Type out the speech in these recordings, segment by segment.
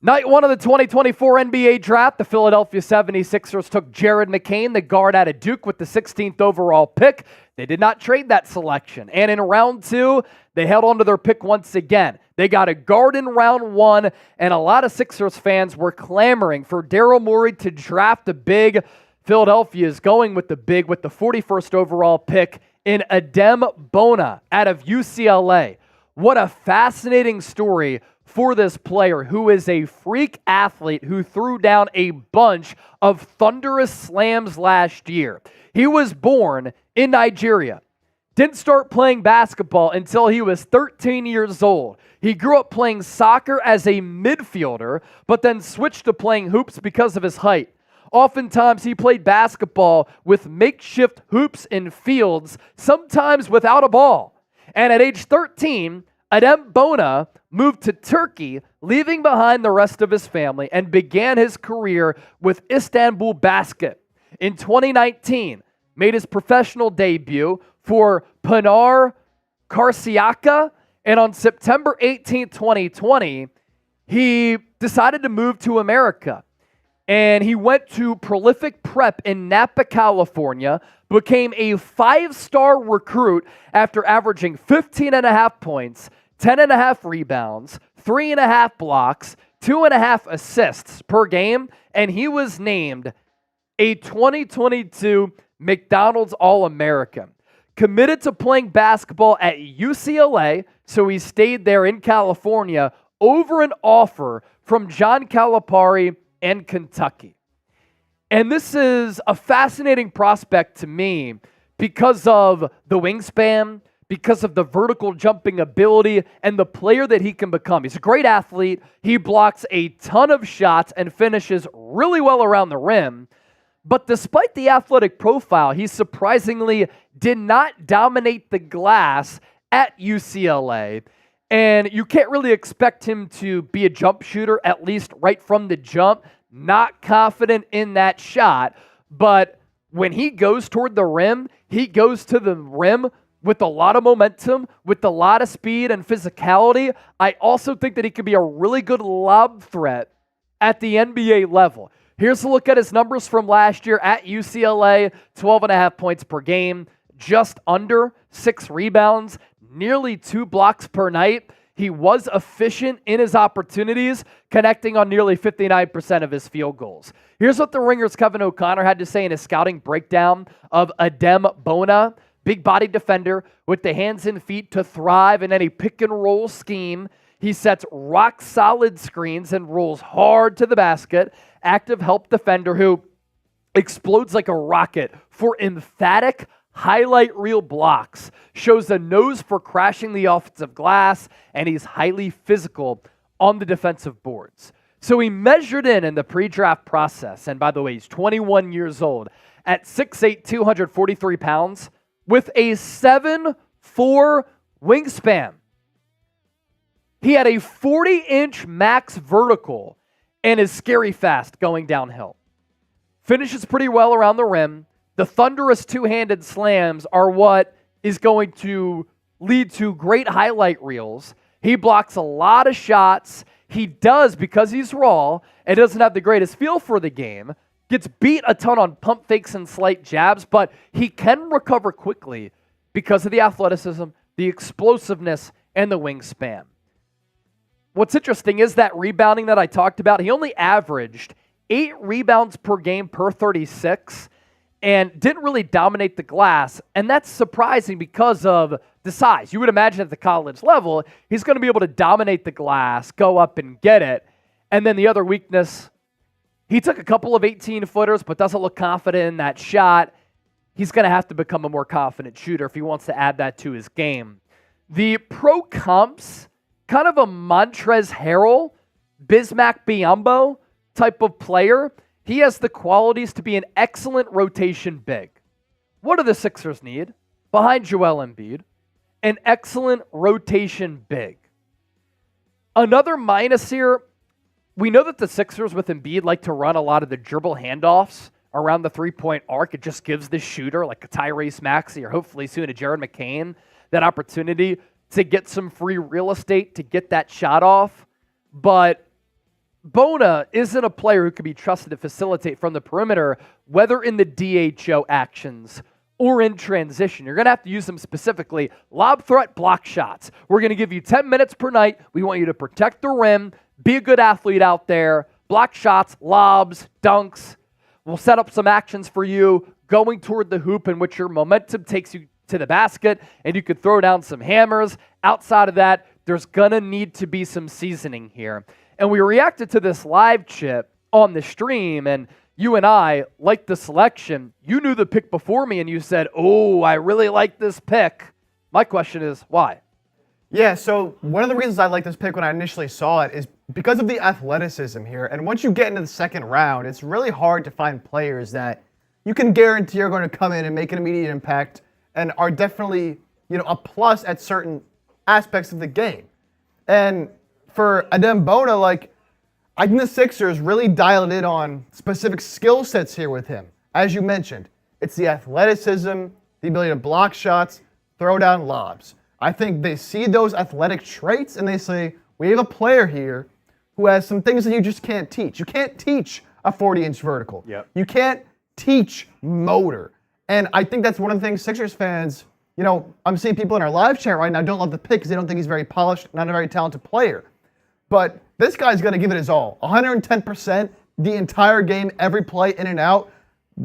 Night one of the 2024 NBA draft, the Philadelphia 76ers took Jared McCain, the guard out of Duke, with the 16th overall pick. They did not trade that selection. And in round two, they held on to their pick once again. They got a guard in round one, and a lot of Sixers fans were clamoring for Daryl Morey to draft a big. Philadelphia is going with the big with the 41st overall pick in Adem Bona out of UCLA. What a fascinating story for this player who is a freak athlete who threw down a bunch of thunderous slams last year. He was born in Nigeria. Didn't start playing basketball until he was 13 years old. He grew up playing soccer as a midfielder, but then switched to playing hoops because of his height. Oftentimes, he played basketball with makeshift hoops in fields, sometimes without a ball. And at age 13, Adem Bona moved to Turkey, leaving behind the rest of his family, and began his career with Istanbul Basket. In 2019, made his professional debut for Pınar Karşıyaka, and on September 18, 2020, he decided to move to America. And he went to Prolific Prep in Napa, California, became a 5-star recruit after averaging 15.5 points, 10.5 rebounds, 3.5 blocks, 2.5 assists per game, and he was named a 2022 McDonald's All-American. Committed to playing basketball at UCLA, so he stayed there in California over an offer from John Calipari and Kentucky. And this is a fascinating prospect to me because of the wingspan, because of the vertical jumping ability, and the player that he can become. He's a great athlete. He blocks a ton of shots and finishes really well around the rim. But despite the athletic profile, he surprisingly did not dominate the glass at UCLA. And you can't really expect him to be a jump shooter, at least right from the jump. Not confident in that shot. But when he goes toward the rim, he goes to the rim with a lot of momentum, with a lot of speed and physicality. I also think that he could be a really good lob threat at the NBA level. Here's a look at his numbers from last year at UCLA. 12.5 points per game, just under 6 rebounds, nearly 2 blocks per night. He was efficient in his opportunities, connecting on nearly 59% of his field goals. Here's what the Ringer's Kevin O'Connor had to say in his scouting breakdown of Adem Bona. Big body defender with the hands and feet to thrive in any pick and roll scheme. He sets rock solid screens and rolls hard to the basket. Active help defender who explodes like a rocket for emphatic highlight reel blocks. Shows a nose for crashing the offensive glass, and he's highly physical on the defensive boards. So he measured in the pre-draft process, and by the way, he's 21 years old, at 6'8", 243 pounds, with a 7'4" wingspan. He had a 40-inch max vertical and is scary fast going downhill. Finishes pretty well around the rim. The thunderous two-handed slams are what is going to lead to great highlight reels. He blocks a lot of shots. He does, because he's raw and doesn't have the greatest feel for the game, gets beat a ton on pump fakes and slight jabs, but he can recover quickly because of the athleticism, the explosiveness, and the wingspan. What's interesting is that rebounding that I talked about. He only averaged 8 rebounds per game per 36 and didn't really dominate the glass, and that's surprising because of the size. You would imagine at the college level, he's going to be able to dominate the glass, go up and get it, and then the other weakness, he took a couple of 18-footers, but doesn't look confident in that shot. He's going to have to become a more confident shooter if he wants to add that to his game. The pro comps, kind of a Montrezl Harrell, Bismack Biyombo type of player. He has the qualities to be an excellent rotation big. What do the Sixers need? Behind Joel Embiid, an excellent rotation big. Another minus here, we know that the Sixers with Embiid like to run a lot of the dribble handoffs around the three-point arc. It just gives the shooter, like a Tyrese Maxey or hopefully soon a Jared McCain, that opportunity to get some free real estate, to get that shot off. But Bona isn't a player who can be trusted to facilitate from the perimeter, whether in the DHO actions or in transition. You're going to have to use them specifically. Lob threat, block shots. We're going to give you 10 minutes per night. We want you to protect the rim, be a good athlete out there, block shots, lobs, dunks. We'll set up some actions for you going toward the hoop in which your momentum takes you to the basket, and you could throw down some hammers. Outside of that, there's going to need to be some seasoning here. And we reacted to this live chip on the stream, and you and I liked the selection. You knew the pick before me, and you said, oh, I really like this pick. My question is, why? Yeah, so one of the reasons I like this pick when I initially saw it is because of the athleticism here. And once you get into the second round, it's really hard to find players that you can guarantee are going to come in and make an immediate impact and are definitely, a plus at certain aspects of the game. And for Adem Bona, I think the Sixers really dialed in on specific skill sets here with him. As you mentioned, it's the athleticism, the ability to block shots, throw down lobs. I think they see those athletic traits and they say, we have a player here who has some things that you just can't teach. You can't teach a 40-inch vertical. Yep. You can't teach motor. And I think that's one of the things Sixers fans, I'm seeing people in our live chat right now don't love the pick because they don't think he's very polished, not a very talented player. But this guy's going to give it his all. 110% the entire game, every play in and out.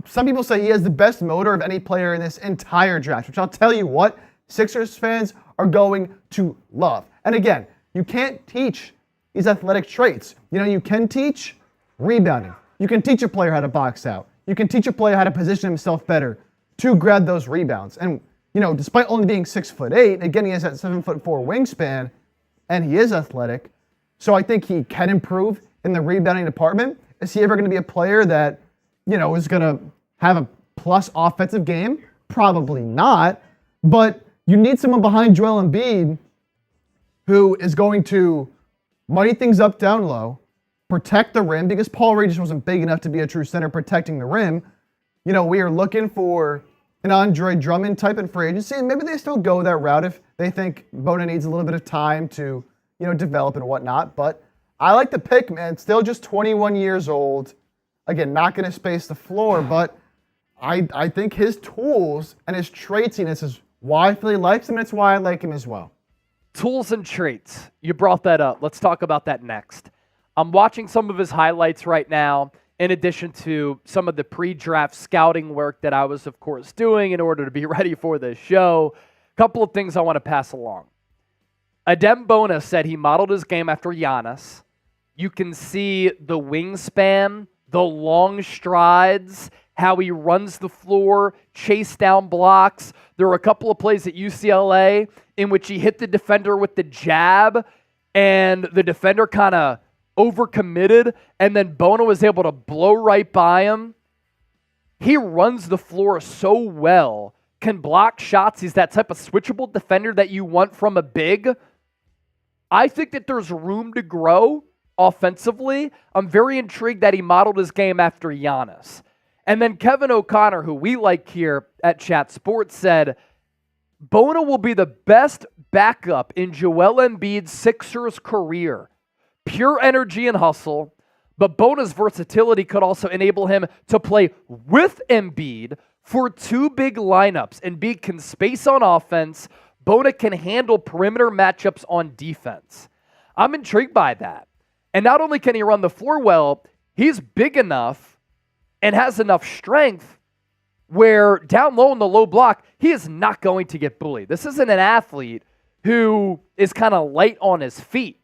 Some people say he has the best motor of any player in this entire draft, which I'll tell you what, Sixers fans are going to love. And again, you can't teach these athletic traits. You can teach rebounding. You can teach a player how to box out. You can teach a player how to position himself better to grab those rebounds. And, despite only being 6'8", again, he has that 7'4" wingspan, and he is athletic. So I think he can improve in the rebounding department. Is he ever going to be a player that, is going to have a plus offensive game? Probably not. But you need someone behind Joel Embiid who is going to muddy things up down low, protect the rim, because Paul Reed just wasn't big enough to be a true center protecting the rim. We are looking for an Andre Drummond type in free agency, and maybe they still go that route if they think Bona needs a little bit of time to, develop and whatnot. But I like the pick, man. Still just 21 years old. Again, not going to space the floor, but I think his tools and his traitsiness is why Philly likes him, and it's why I like him as well. Tools and traits. You brought that up. Let's talk about that next. I'm watching some of his highlights right now, in addition to some of the pre-draft scouting work that I was, of course, doing in order to be ready for this show. A couple of things I want to pass along. Adem Bona said he modeled his game after Giannis. You can see the wingspan, the long strides, how he runs the floor, chase down blocks. There were a couple of plays at UCLA in which he hit the defender with the jab, and the defender kind of overcommitted, and then Bona was able to blow right by him. He runs the floor so well, can block shots. He's that type of switchable defender that you want from a big. I think that there's room to grow offensively. I'm very intrigued that he modeled his game after Giannis. And then Kevin O'Connor, who we like here at Chat Sports, said, Bona will be the best backup in Joel Embiid's Sixers career. Pure energy and hustle, but Bona's versatility could also enable him to play with Embiid for two big lineups. Embiid can space on offense. Bona can handle perimeter matchups on defense. I'm intrigued by that. And not only can he run the floor well, he's big enough and has enough strength where down low in the low block, he is not going to get bullied. This isn't an athlete who is kind of light on his feet.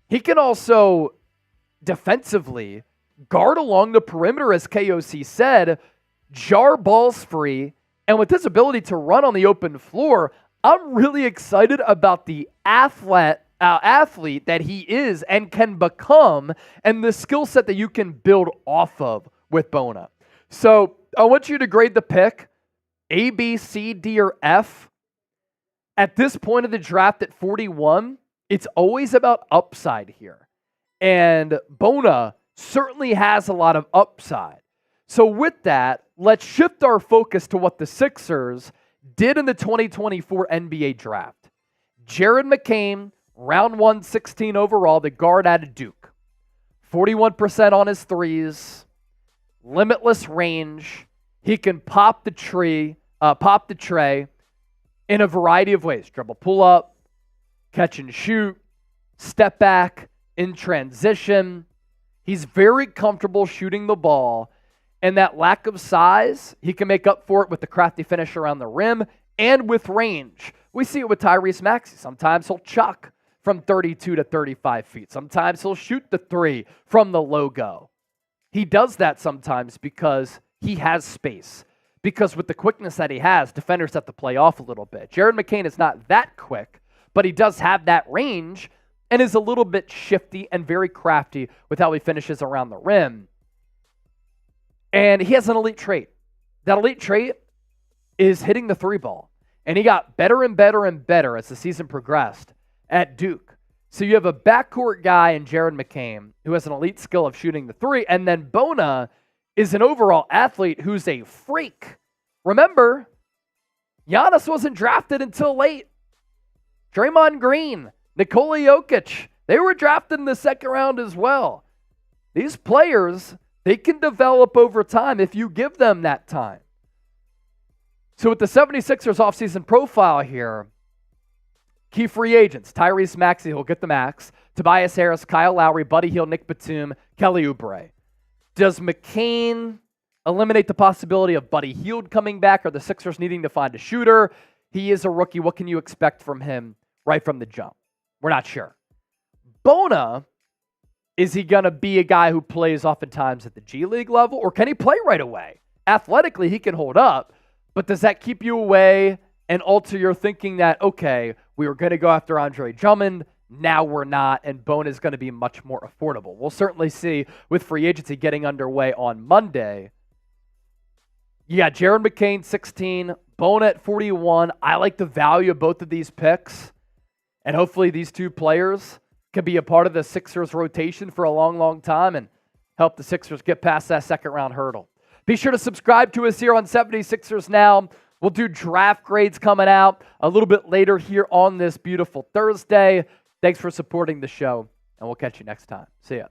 He can also defensively guard along the perimeter, as KOC said, jar balls free, and with his ability to run on the open floor, I'm really excited about the athlete that he is and can become, and the skill set that you can build off of with Bona. So I want you to grade the pick, A, B, C, D, or F. At this point of the draft at 41, it's always about upside here. And Bona certainly has a lot of upside. So with that, let's shift our focus to what the Sixers did in the 2024 NBA draft. Jared McCain, round 1, 16 overall, the guard out of Duke. 41% on his threes, limitless range. He can pop the tray in a variety of ways. Dribble pull up, catch and shoot, step back, in transition. He's very comfortable shooting the ball. And that lack of size, he can make up for it with the crafty finish around the rim and with range. We see it with Tyrese Maxey. Sometimes he'll chuck from 32 to 35 feet. Sometimes he'll shoot the three from the logo. He does that sometimes because he has space. Because with the quickness that he has, defenders have to play off a little bit. Jared McCain is not that quick, but he does have that range and is a little bit shifty and very crafty with how he finishes around the rim. And he has an elite trait. That elite trait is hitting the three ball. And he got better and better and better as the season progressed at Duke. So you have a backcourt guy in Jared McCain who has an elite skill of shooting the three. And then Bona is an overall athlete who's a freak. Remember, Giannis wasn't drafted until late. Draymond Green, Nikola Jokic, they were drafted in the second round as well. These players, they can develop over time if you give them that time. So with the 76ers offseason profile here, key free agents, Tyrese Maxey, who'll get the max, Tobias Harris, Kyle Lowry, Buddy Hield, Nick Batum, Kelly Oubre. Does McCain eliminate the possibility of Buddy Hield coming back or the Sixers needing to find a shooter? He is a rookie. What can you expect from him right from the jump? We're not sure. Bona, is he going to be a guy who plays oftentimes at the G League level, or can he play right away? Athletically, he can hold up, but does that keep you away and alter your thinking that, okay, we were going to go after Andre Drummond, now we're not, and Bona is going to be much more affordable? We'll certainly see with free agency getting underway on Monday. You got Jared McCain, 16, Bona at 41. I like the value of both of these picks, and hopefully these two players can be a part of the Sixers rotation for a long, long time and help the Sixers get past that second round hurdle. Be sure to subscribe to us here on 76ers Now. We'll do draft grades coming out a little bit later here on this beautiful Thursday. Thanks for supporting the show, and we'll catch you next time. See ya.